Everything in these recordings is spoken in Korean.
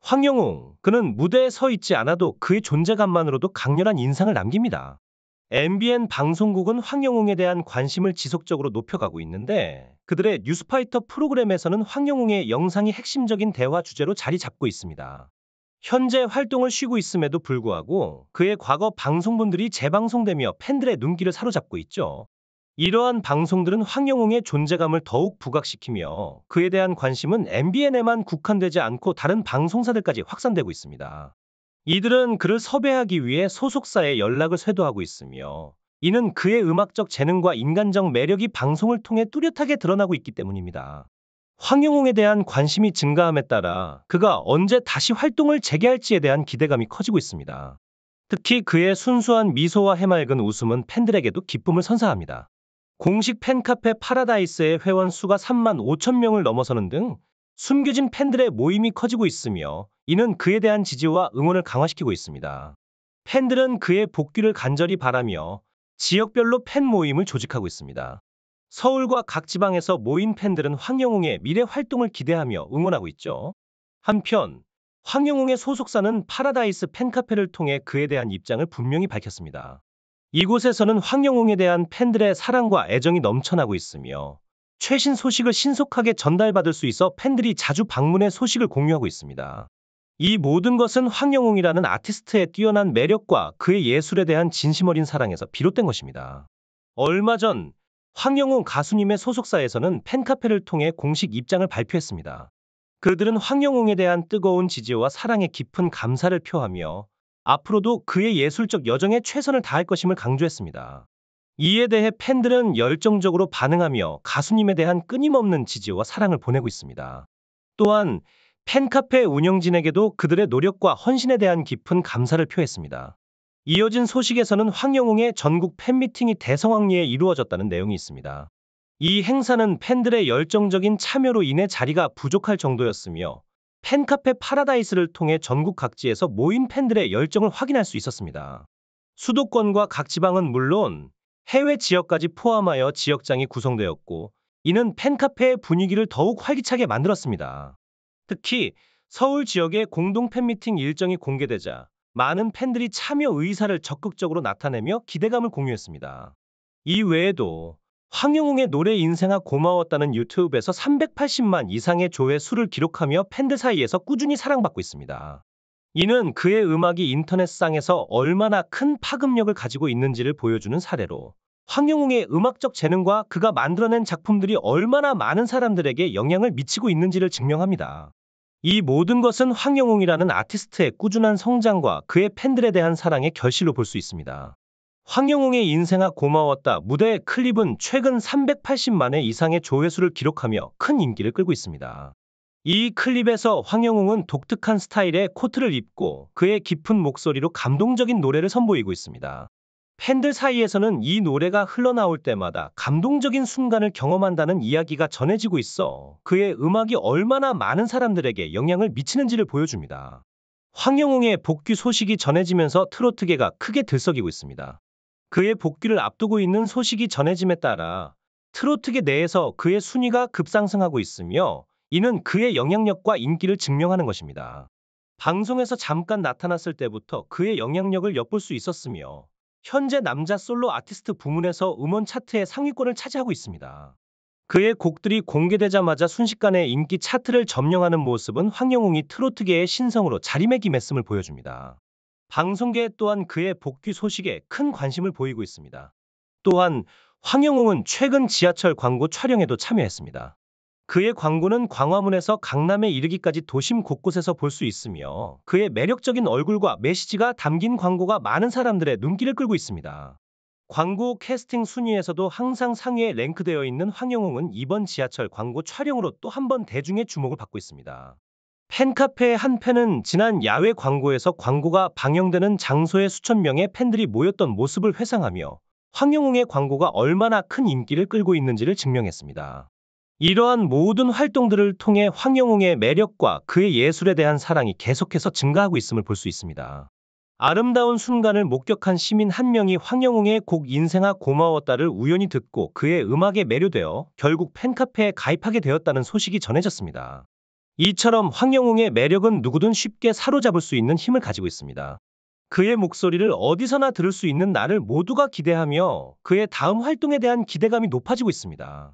황영웅, 그는 무대에 서 있지 않아도 그의 존재감만으로도 강렬한 인상을 남깁니다. MBN 방송국은 황영웅에 대한 관심을 지속적으로 높여가고 있는데 그들의 뉴스파이터 프로그램에서는 황영웅의 영상이 핵심적인 대화 주제로 자리 잡고 있습니다. 현재 활동을 쉬고 있음에도 불구하고 그의 과거 방송분들이 재방송되며 팬들의 눈길을 사로잡고 있죠. 이러한 방송들은 황영웅의 존재감을 더욱 부각시키며 그에 대한 관심은 MBN에만 국한되지 않고 다른 방송사들까지 확산되고 있습니다. 이들은 그를 섭외하기 위해 소속사에 연락을 쇄도하고 있으며 이는 그의 음악적 재능과 인간적 매력이 방송을 통해 뚜렷하게 드러나고 있기 때문입니다. 황영웅에 대한 관심이 증가함에 따라 그가 언제 다시 활동을 재개할지에 대한 기대감이 커지고 있습니다. 특히 그의 순수한 미소와 해맑은 웃음은 팬들에게도 기쁨을 선사합니다. 공식 팬카페 파라다이스의 회원 수가 3만 5천 명을 넘어서는 등 숨겨진 팬들의 모임이 커지고 있으며 이는 그에 대한 지지와 응원을 강화시키고 있습니다. 팬들은 그의 복귀를 간절히 바라며 지역별로 팬 모임을 조직하고 있습니다. 서울과 각 지방에서 모인 팬들은 황영웅의 미래 활동을 기대하며 응원하고 있죠. 한편 황영웅의 소속사는 파라다이스 팬카페를 통해 그에 대한 입장을 분명히 밝혔습니다. 이곳에서는 황영웅에 대한 팬들의 사랑과 애정이 넘쳐나고 있으며 최신 소식을 신속하게 전달받을 수 있어 팬들이 자주 방문해 소식을 공유하고 있습니다. 이 모든 것은 황영웅이라는 아티스트의 뛰어난 매력과 그의 예술에 대한 진심 어린 사랑에서 비롯된 것입니다. 얼마 전 황영웅 가수님의 소속사에서는 팬카페를 통해 공식 입장을 발표했습니다. 그들은 황영웅에 대한 뜨거운 지지와 사랑에 깊은 감사를 표하며 앞으로도 그의 예술적 여정에 최선을 다할 것임을 강조했습니다. 이에 대해 팬들은 열정적으로 반응하며 가수님에 대한 끊임없는 지지와 사랑을 보내고 있습니다. 또한 팬카페 운영진에게도 그들의 노력과 헌신에 대한 깊은 감사를 표했습니다. 이어진 소식에서는 황영웅의 전국 팬미팅이 대성황리에 이루어졌다는 내용이 있습니다. 이 행사는 팬들의 열정적인 참여로 인해 자리가 부족할 정도였으며 팬카페 파라다이스를 통해 전국 각지에서 모인 팬들의 열정을 확인할 수 있었습니다. 수도권과 각 지방은 물론 해외 지역까지 포함하여 지역장이 구성되었고 이는 팬카페의 분위기를 더욱 활기차게 만들었습니다. 특히 서울 지역의 공동 팬미팅 일정이 공개되자 많은 팬들이 참여 의사를 적극적으로 나타내며 기대감을 공유했습니다. 이 외에도 황영웅의 노래 인생아 고마웠다는 유튜브에서 380만 이상의 조회수를 기록하며 팬들 사이에서 꾸준히 사랑받고 있습니다. 이는 그의 음악이 인터넷상에서 얼마나 큰 파급력을 가지고 있는지를 보여주는 사례로 황영웅의 음악적 재능과 그가 만들어낸 작품들이 얼마나 많은 사람들에게 영향을 미치고 있는지를 증명합니다. 이 모든 것은 황영웅이라는 아티스트의 꾸준한 성장과 그의 팬들에 대한 사랑의 결실로 볼 수 있습니다. 황영웅의 인생아 고마웠다 무대 클립은 최근 380만회 이상의 조회수를 기록하며 큰 인기를 끌고 있습니다. 이 클립에서 황영웅은 독특한 스타일의 코트를 입고 그의 깊은 목소리로 감동적인 노래를 선보이고 있습니다. 팬들 사이에서는 이 노래가 흘러나올 때마다 감동적인 순간을 경험한다는 이야기가 전해지고 있어 그의 음악이 얼마나 많은 사람들에게 영향을 미치는지를 보여줍니다. 황영웅의 복귀 소식이 전해지면서 트로트계가 크게 들썩이고 있습니다. 그의 복귀를 앞두고 있는 소식이 전해짐에 따라 트로트계 내에서 그의 순위가 급상승하고 있으며 이는 그의 영향력과 인기를 증명하는 것입니다. 방송에서 잠깐 나타났을 때부터 그의 영향력을 엿볼 수 있었으며 현재 남자 솔로 아티스트 부문에서 음원 차트의 상위권을 차지하고 있습니다. 그의 곡들이 공개되자마자 순식간에 인기 차트를 점령하는 모습은 황영웅이 트로트계의 신성으로 자리매김했음을 보여줍니다. 방송계 또한 그의 복귀 소식에 큰 관심을 보이고 있습니다. 또한 황영웅은 최근 지하철 광고 촬영에도 참여했습니다. 그의 광고는 광화문에서 강남에 이르기까지 도심 곳곳에서 볼 수 있으며 그의 매력적인 얼굴과 메시지가 담긴 광고가 많은 사람들의 눈길을 끌고 있습니다. 광고 캐스팅 순위에서도 항상 상위에 랭크되어 있는 황영웅은 이번 지하철 광고 촬영으로 또 한 번 대중의 주목을 받고 있습니다. 팬카페의 한 팬은 지난 야외 광고에서 광고가 방영되는 장소에 수천 명의 팬들이 모였던 모습을 회상하며 황영웅의 광고가 얼마나 큰 인기를 끌고 있는지를 증명했습니다. 이러한 모든 활동들을 통해 황영웅의 매력과 그의 예술에 대한 사랑이 계속해서 증가하고 있음을 볼 수 있습니다. 아름다운 순간을 목격한 시민 한 명이 황영웅의 곡 인생아 고마웠다를 우연히 듣고 그의 음악에 매료되어 결국 팬카페에 가입하게 되었다는 소식이 전해졌습니다. 이처럼 황영웅의 매력은 누구든 쉽게 사로잡을 수 있는 힘을 가지고 있습니다. 그의 목소리를 어디서나 들을 수 있는 나를 모두가 기대하며 그의 다음 활동에 대한 기대감이 높아지고 있습니다.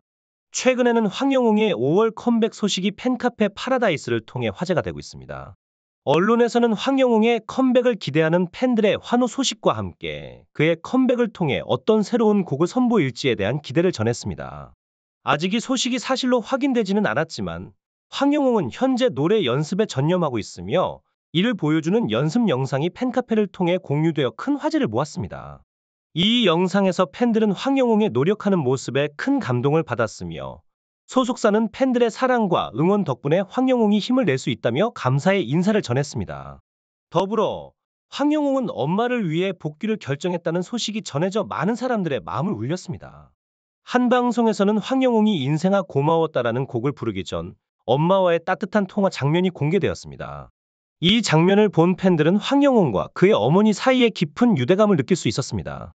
최근에는 황영웅의 5월 컴백 소식이 팬카페 파라다이스를 통해 화제가 되고 있습니다. 언론에서는 황영웅의 컴백을 기대하는 팬들의 환호 소식과 함께 그의 컴백을 통해 어떤 새로운 곡을 선보일지에 대한 기대를 전했습니다. 아직 이 소식이 사실로 확인되지는 않았지만 황영웅은 현재 노래 연습에 전념하고 있으며 이를 보여주는 연습 영상이 팬카페를 통해 공유되어 큰 화제를 모았습니다. 이 영상에서 팬들은 황영웅의 노력하는 모습에 큰 감동을 받았으며 소속사는 팬들의 사랑과 응원 덕분에 황영웅이 힘을 낼 수 있다며 감사의 인사를 전했습니다. 더불어 황영웅은 엄마를 위해 복귀를 결정했다는 소식이 전해져 많은 사람들의 마음을 울렸습니다. 한 방송에서는 황영웅이 인생아 고마웠다라는 곡을 부르기 전 엄마와의 따뜻한 통화 장면이 공개되었습니다. 이 장면을 본 팬들은 황영웅과 그의 어머니 사이에 깊은 유대감을 느낄 수 있었습니다.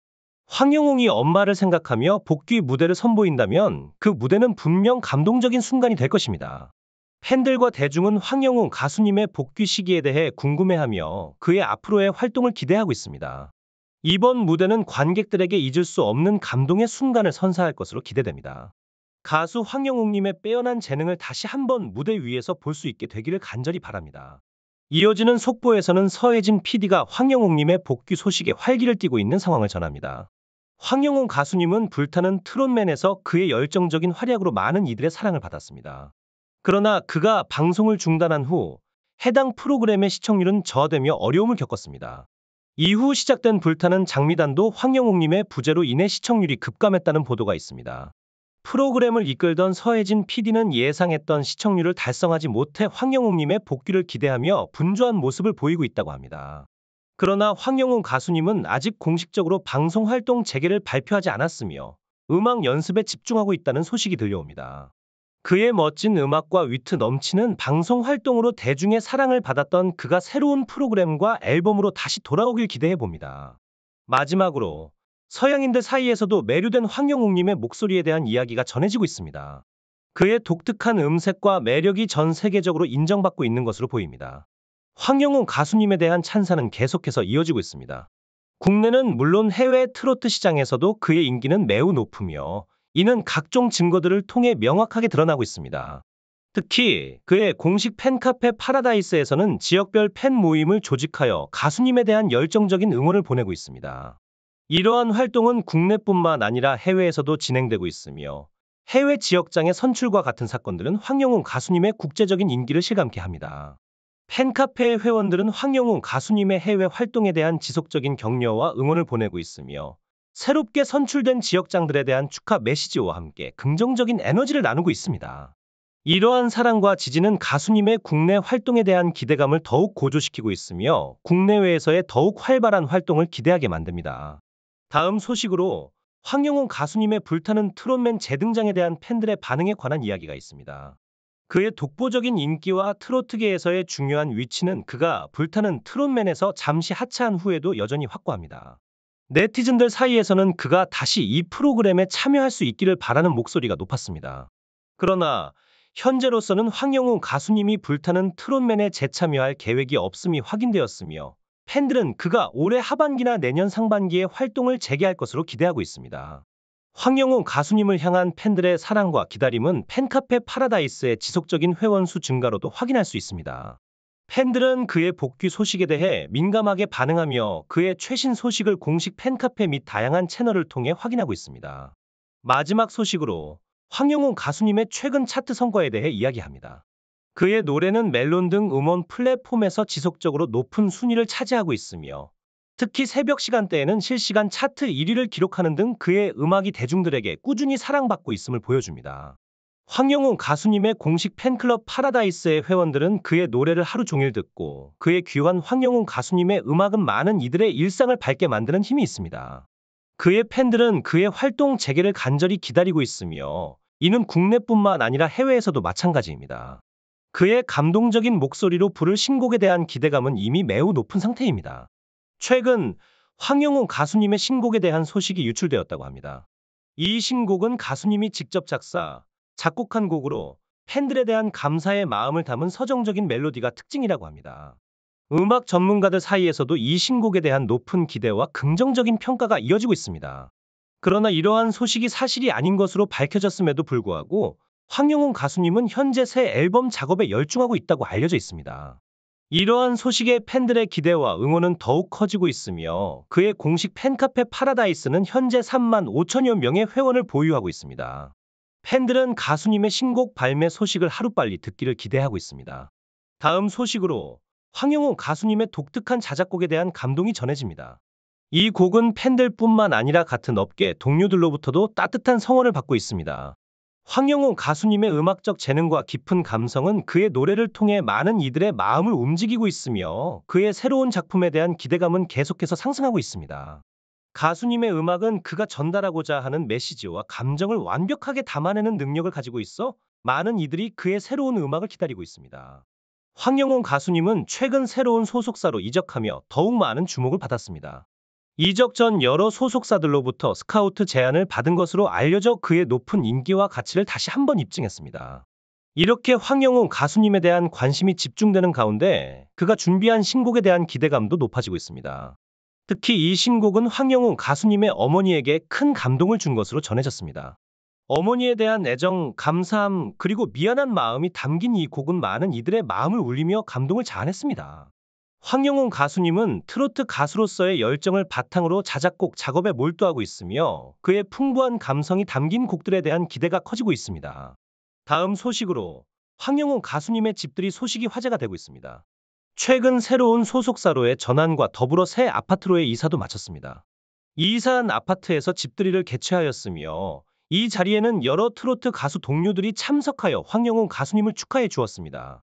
황영웅이 엄마를 생각하며 복귀 무대를 선보인다면 그 무대는 분명 감동적인 순간이 될 것입니다. 팬들과 대중은 황영웅 가수님의 복귀 시기에 대해 궁금해하며 그의 앞으로의 활동을 기대하고 있습니다. 이번 무대는 관객들에게 잊을 수 없는 감동의 순간을 선사할 것으로 기대됩니다. 가수 황영웅님의 빼어난 재능을 다시 한번 무대 위에서 볼 수 있게 되기를 간절히 바랍니다. 이어지는 속보에서는 서혜진 PD가 황영웅님의 복귀 소식에 활기를 띠고 있는 상황을 전합니다. 황영웅 가수님은 불타는 트롯맨에서 그의 열정적인 활약으로 많은 이들의 사랑을 받았습니다. 그러나 그가 방송을 중단한 후 해당 프로그램의 시청률은 저하되며 어려움을 겪었습니다. 이후 시작된 불타는 장미단도 황영웅님의 부재로 인해 시청률이 급감했다는 보도가 있습니다. 프로그램을 이끌던 서혜진 PD는 예상했던 시청률을 달성하지 못해 황영웅님의 복귀를 기대하며 분주한 모습을 보이고 있다고 합니다. 그러나 황영웅 가수님은 아직 공식적으로 방송 활동 재개를 발표하지 않았으며 음악 연습에 집중하고 있다는 소식이 들려옵니다. 그의 멋진 음악과 위트 넘치는 방송 활동으로 대중의 사랑을 받았던 그가 새로운 프로그램과 앨범으로 다시 돌아오길 기대해 봅니다. 마지막으로 서양인들 사이에서도 매료된 황영웅님의 목소리에 대한 이야기가 전해지고 있습니다. 그의 독특한 음색과 매력이 전 세계적으로 인정받고 있는 것으로 보입니다. 황영웅 가수님에 대한 찬사는 계속해서 이어지고 있습니다. 국내는 물론 해외 트로트 시장에서도 그의 인기는 매우 높으며 이는 각종 증거들을 통해 명확하게 드러나고 있습니다. 특히 그의 공식 팬카페 파라다이스에서는 지역별 팬 모임을 조직하여 가수님에 대한 열정적인 응원을 보내고 있습니다. 이러한 활동은 국내뿐만 아니라 해외에서도 진행되고 있으며 해외 지역장의 선출과 같은 사건들은 황영웅 가수님의 국제적인 인기를 실감케 합니다. 팬카페의 회원들은 황영웅 가수님의 해외 활동에 대한 지속적인 격려와 응원을 보내고 있으며 새롭게 선출된 지역장들에 대한 축하 메시지와 함께 긍정적인 에너지를 나누고 있습니다. 이러한 사랑과 지지는 가수님의 국내 활동에 대한 기대감을 더욱 고조시키고 있으며 국내외에서의 더욱 활발한 활동을 기대하게 만듭니다. 다음 소식으로 황영웅 가수님의 불타는 트롯맨 재등장에 대한 팬들의 반응에 관한 이야기가 있습니다. 그의 독보적인 인기와 트로트계에서의 중요한 위치는 그가 불타는 트롯맨에서 잠시 하차한 후에도 여전히 확고합니다. 네티즌들 사이에서는 그가 다시 이 프로그램에 참여할 수 있기를 바라는 목소리가 높았습니다. 그러나 현재로서는 황영웅 가수님이 불타는 트롯맨에 재참여할 계획이 없음이 확인되었으며 팬들은 그가 올해 하반기나 내년 상반기에 활동을 재개할 것으로 기대하고 있습니다. 황영웅 가수님을 향한 팬들의 사랑과 기다림은 팬카페 파라다이스의 지속적인 회원수 증가로도 확인할 수 있습니다. 팬들은 그의 복귀 소식에 대해 민감하게 반응하며 그의 최신 소식을 공식 팬카페 및 다양한 채널을 통해 확인하고 있습니다. 마지막 소식으로 황영웅 가수님의 최근 차트 성과에 대해 이야기합니다. 그의 노래는 멜론 등 음원 플랫폼에서 지속적으로 높은 순위를 차지하고 있으며 특히 새벽 시간대에는 실시간 차트 1위를 기록하는 등 그의 음악이 대중들에게 꾸준히 사랑받고 있음을 보여줍니다. 황영웅 가수님의 공식 팬클럽 파라다이스의 회원들은 그의 노래를 하루 종일 듣고 그의 귀한 황영웅 가수님의 음악은 많은 이들의 일상을 밝게 만드는 힘이 있습니다. 그의 팬들은 그의 활동 재개를 간절히 기다리고 있으며 이는 국내뿐만 아니라 해외에서도 마찬가지입니다. 그의 감동적인 목소리로 부를 신곡에 대한 기대감은 이미 매우 높은 상태입니다. 최근 황영웅 가수님의 신곡에 대한 소식이 유출되었다고 합니다. 이 신곡은 가수님이 직접 작사, 작곡한 곡으로 팬들에 대한 감사의 마음을 담은 서정적인 멜로디가 특징이라고 합니다. 음악 전문가들 사이에서도 이 신곡에 대한 높은 기대와 긍정적인 평가가 이어지고 있습니다. 그러나 이러한 소식이 사실이 아닌 것으로 밝혀졌음에도 불구하고 황영훈 가수님은 현재 새 앨범 작업에 열중하고 있다고 알려져 있습니다. 이러한 소식에 팬들의 기대와 응원은 더욱 커지고 있으며 그의 공식 팬카페 파라다이스는 현재 3만 5천여 명의 회원을 보유하고 있습니다. 팬들은 가수님의 신곡 발매 소식을 하루빨리 듣기를 기대하고 있습니다. 다음 소식으로 황영훈 가수님의 독특한 자작곡에 대한 감동이 전해집니다. 이 곡은 팬들뿐만 아니라 같은 업계 동료들로부터도 따뜻한 성원을 받고 있습니다. 황영훈 가수님의 음악적 재능과 깊은 감성은 그의 노래를 통해 많은 이들의 마음을 움직이고 있으며 그의 새로운 작품에 대한 기대감은 계속해서 상승하고 있습니다. 가수님의 음악은 그가 전달하고자 하는 메시지와 감정을 완벽하게 담아내는 능력을 가지고 있어 많은 이들이 그의 새로운 음악을 기다리고 있습니다. 황영훈 가수님은 최근 새로운 소속사로 이적하며 더욱 많은 주목을 받았습니다. 이적 전 여러 소속사들로부터 스카우트 제안을 받은 것으로 알려져 그의 높은 인기와 가치를 다시 한번 입증했습니다. 이렇게 황영훈 가수님에 대한 관심이 집중되는 가운데 그가 준비한 신곡에 대한 기대감도 높아지고 있습니다. 특히 이 신곡은 황영훈 가수님의 어머니에게 큰 감동을 준 것으로 전해졌습니다. 어머니에 대한 애정, 감사함, 그리고 미안한 마음이 담긴 이 곡은 많은 이들의 마음을 울리며 감동을 자아냈습니다. 황영훈 가수님은 트로트 가수로서의 열정을 바탕으로 자작곡 작업에 몰두하고 있으며 그의 풍부한 감성이 담긴 곡들에 대한 기대가 커지고 있습니다. 다음 소식으로 황영훈 가수님의 집들이 소식이 화제가 되고 있습니다. 최근 새로운 소속사로의 전환과 더불어 새 아파트로의 이사도 마쳤습니다. 이 이사한 아파트에서 집들이를 개최하였으며 이 자리에는 여러 트로트 가수 동료들이 참석하여 황영훈 가수님을 축하해 주었습니다.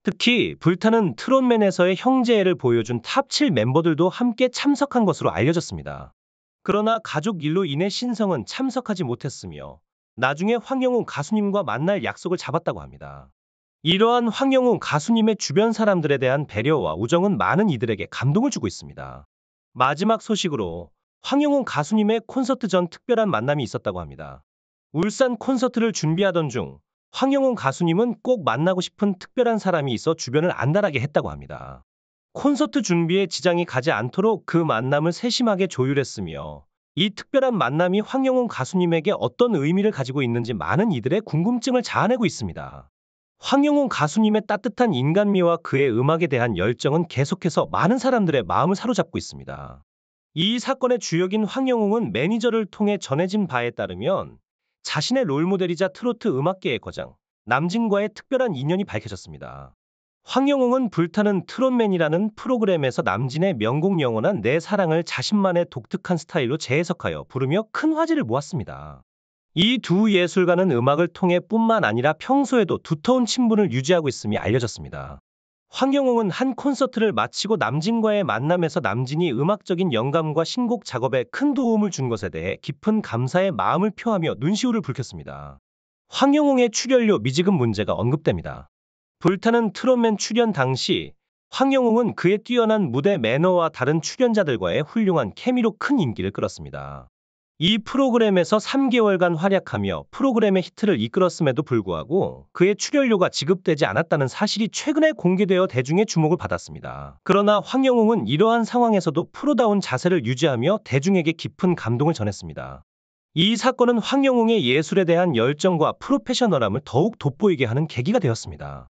특히 불타는 트롯맨에서의 형제애를 보여준 탑 7 멤버들도 함께 참석한 것으로 알려졌습니다. 그러나 가족 일로 인해 신성은 참석하지 못했으며 나중에 황영훈 가수님과 만날 약속을 잡았다고 합니다. 이러한 황영훈 가수님의 주변 사람들에 대한 배려와 우정은 많은 이들에게 감동을 주고 있습니다. 마지막 소식으로 황영훈 가수님의 콘서트 전 특별한 만남이 있었다고 합니다. 울산 콘서트를 준비하던 중 황영훈 가수님은 꼭 만나고 싶은 특별한 사람이 있어 주변을 안달하게 했다고 합니다. 콘서트 준비에 지장이 가지 않도록 그 만남을 세심하게 조율했으며 이 특별한 만남이 황영훈 가수님에게 어떤 의미를 가지고 있는지 많은 이들의 궁금증을 자아내고 있습니다. 황영훈 가수님의 따뜻한 인간미와 그의 음악에 대한 열정은 계속해서 많은 사람들의 마음을 사로잡고 있습니다. 이 사건의 주역인 황영훈은 매니저를 통해 전해진 바에 따르면 자신의 롤모델이자 트로트 음악계의 거장 남진과의 특별한 인연이 밝혀졌습니다. 황영웅은 불타는 트롯맨이라는 프로그램에서 남진의 명곡 영원한 내 사랑을 자신만의 독특한 스타일로 재해석하여 부르며 큰 화제를 모았습니다. 이 두 예술가는 음악을 통해 뿐만 아니라 평소에도 두터운 친분을 유지하고 있음이 알려졌습니다. 황영웅은 한 콘서트를 마치고 남진과의 만남에서 남진이 음악적인 영감과 신곡 작업에 큰 도움을 준 것에 대해 깊은 감사의 마음을 표하며 눈시울을 붉혔습니다. 황영웅의 출연료 미지급 문제가 언급됩니다. 불타는 트롯맨 출연 당시 황영웅은 그의 뛰어난 무대 매너와 다른 출연자들과의 훌륭한 케미로 큰 인기를 끌었습니다. 이 프로그램에서 3개월간 활약하며 프로그램의 히트를 이끌었음에도 불구하고 그의 출연료가 지급되지 않았다는 사실이 최근에 공개되어 대중의 주목을 받았습니다. 그러나 황영웅은 이러한 상황에서도 프로다운 자세를 유지하며 대중에게 깊은 감동을 전했습니다. 이 사건은 황영웅의 예술에 대한 열정과 프로페셔널함을 더욱 돋보이게 하는 계기가 되었습니다.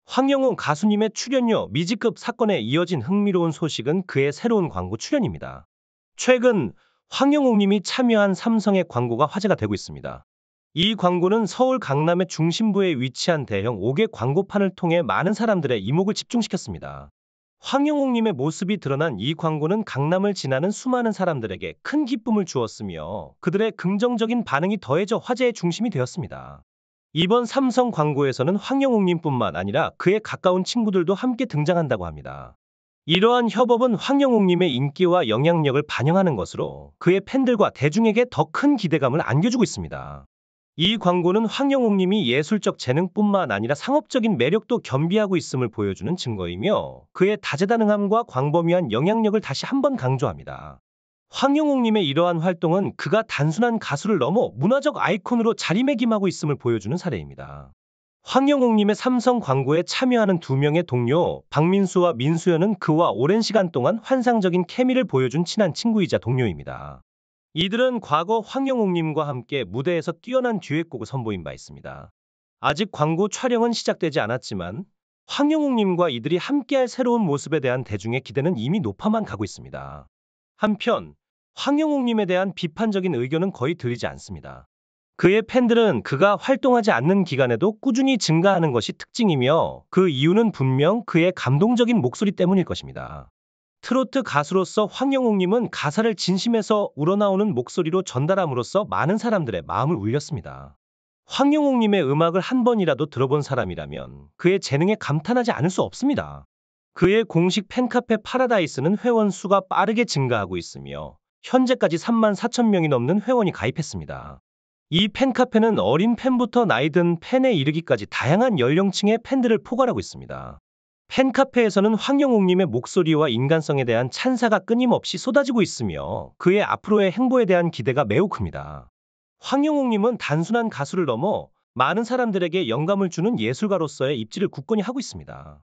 황영웅 가수님의 출연료 미지급 사건에 이어진 흥미로운 소식은 그의 새로운 광고 출연입니다. 최근 황영웅님이 참여한 삼성의 광고가 화제가 되고 있습니다. 이 광고는 서울 강남의 중심부에 위치한 대형 5개 광고판을 통해 많은 사람들의 이목을 집중시켰습니다. 황영웅님의 모습이 드러난 이 광고는 강남을 지나는 수많은 사람들에게 큰 기쁨을 주었으며 그들의 긍정적인 반응이 더해져 화제의 중심이 되었습니다. 이번 삼성 광고에서는 황영웅님뿐만 아니라 그의 가까운 친구들도 함께 등장한다고 합니다. 이러한 협업은 황영웅님의 인기와 영향력을 반영하는 것으로 그의 팬들과 대중에게 더 큰 기대감을 안겨주고 있습니다. 이 광고는 황영웅님이 예술적 재능뿐만 아니라 상업적인 매력도 겸비하고 있음을 보여주는 증거이며 그의 다재다능함과 광범위한 영향력을 다시 한번 강조합니다. 황영웅님의 이러한 활동은 그가 단순한 가수를 넘어 문화적 아이콘으로 자리매김하고 있음을 보여주는 사례입니다. 황영옥님의 삼성 광고에 참여하는 두 명의 동료 박민수와 민수연은 그와 오랜 시간 동안 환상적인 케미를 보여준 친한 친구이자 동료입니다. 이들은 과거 황영옥님과 함께 무대에서 뛰어난 듀엣곡을 선보인 바 있습니다. 아직 광고 촬영은 시작되지 않았지만 황영옥님과 이들이 함께할 새로운 모습에 대한 대중의 기대는 이미 높아만 가고 있습니다. 한편 황영옥님에 대한 비판적인 의견은 거의 들리지 않습니다. 그의 팬들은 그가 활동하지 않는 기간에도 꾸준히 증가하는 것이 특징이며 그 이유는 분명 그의 감동적인 목소리 때문일 것입니다. 트로트 가수로서 황영옥님은 가사를 진심에서 우러나오는 목소리로 전달함으로써 많은 사람들의 마음을 울렸습니다. 황영옥님의 음악을 한 번이라도 들어본 사람이라면 그의 재능에 감탄하지 않을 수 없습니다. 그의 공식 팬카페 파라다이스는 회원 수가 빠르게 증가하고 있으며 현재까지 3만 4천 명이 넘는 회원이 가입했습니다. 이 팬카페는 어린 팬부터 나이 든 팬에 이르기까지 다양한 연령층의 팬들을 포괄하고 있습니다. 팬카페에서는 황영옥님의 목소리와 인간성에 대한 찬사가 끊임없이 쏟아지고 있으며 그의 앞으로의 행보에 대한 기대가 매우 큽니다. 황영옥님은 단순한 가수를 넘어 많은 사람들에게 영감을 주는 예술가로서의 입지를 굳건히 하고 있습니다.